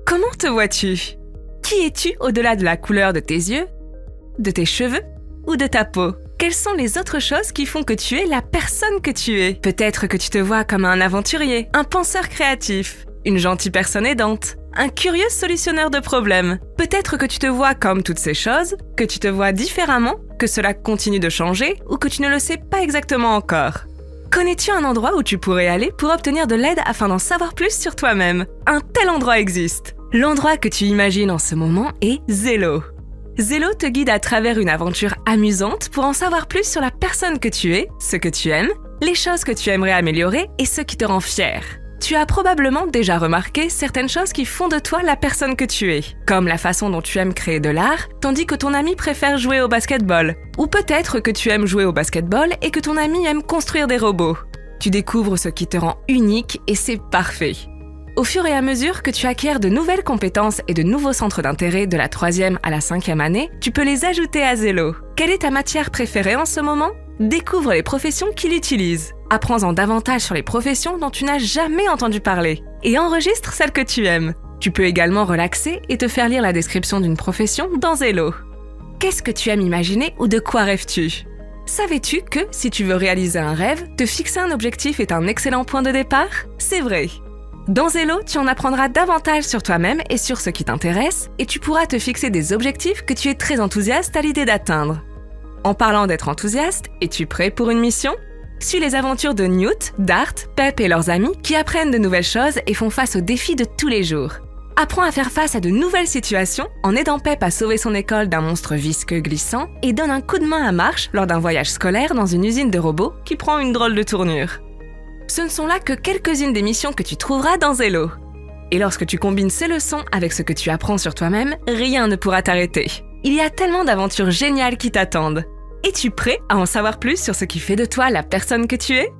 Comment te vois-tu? Qui es-tu au-delà de la couleur de tes yeux, de tes cheveux ou de ta peau? Quelles sont les autres choses qui font que tu es la personne que tu es? Peut-être que tu te vois comme un aventurier, un penseur créatif, une gentille personne aidante, un curieux solutionneur de problèmes. Peut-être que tu te vois comme toutes ces choses, que tu te vois différemment, que cela continue de changer ou que tu ne le sais pas exactement encore. Connais-tu un endroit où tu pourrais aller pour obtenir de l'aide afin d'en savoir plus sur toi-même? Un tel endroit existe. L'endroit que tu imagines en ce moment est Zello. Zello te guide à travers une aventure amusante pour en savoir plus sur la personne que tu es, ce que tu aimes, les choses que tu aimerais améliorer et ce qui te rend fier. Tu as probablement déjà remarqué certaines choses qui font de toi la personne que tu es, comme la façon dont tu aimes créer de l'art, tandis que ton ami préfère jouer au basketball. Ou peut-être que tu aimes jouer au basketball et que ton ami aime construire des robots. Tu découvres ce qui te rend unique et c'est parfait. Au fur et à mesure que tu acquiers de nouvelles compétences et de nouveaux centres d'intérêt de la 3e à la 5e année, tu peux les ajouter à Zello. Quelle est ta matière préférée en ce moment? Découvre les professions qui l'utilisent. Apprends-en davantage sur les professions dont tu n'as jamais entendu parler. Et enregistre celles que tu aimes. Tu peux également relaxer et te faire lire la description d'une profession dans Zello. Qu'est-ce que tu aimes imaginer ou de quoi rêves-tu? Savais-tu que, si tu veux réaliser un rêve, te fixer un objectif est un excellent point de départ? C'est vrai. Dans Zello, tu en apprendras davantage sur toi-même et sur ce qui t'intéresse, et tu pourras te fixer des objectifs que tu es très enthousiaste à l'idée d'atteindre. En parlant d'être enthousiaste, es-tu prêt pour une mission? Suis les aventures de Newt, Dart, Pep et leurs amis qui apprennent de nouvelles choses et font face aux défis de tous les jours. Apprends à faire face à de nouvelles situations en aidant Pep à sauver son école d'un monstre visqueux glissant et donne un coup de main à Marsh lors d'un voyage scolaire dans une usine de robots qui prend une drôle de tournure. Ce ne sont là que quelques-unes des missions que tu trouveras dans Zello. Et lorsque tu combines ces leçons avec ce que tu apprends sur toi-même, rien ne pourra t'arrêter. Il y a tellement d'aventures géniales qui t'attendent. Es-tu prêt à en savoir plus sur ce qui fait de toi la personne que tu es?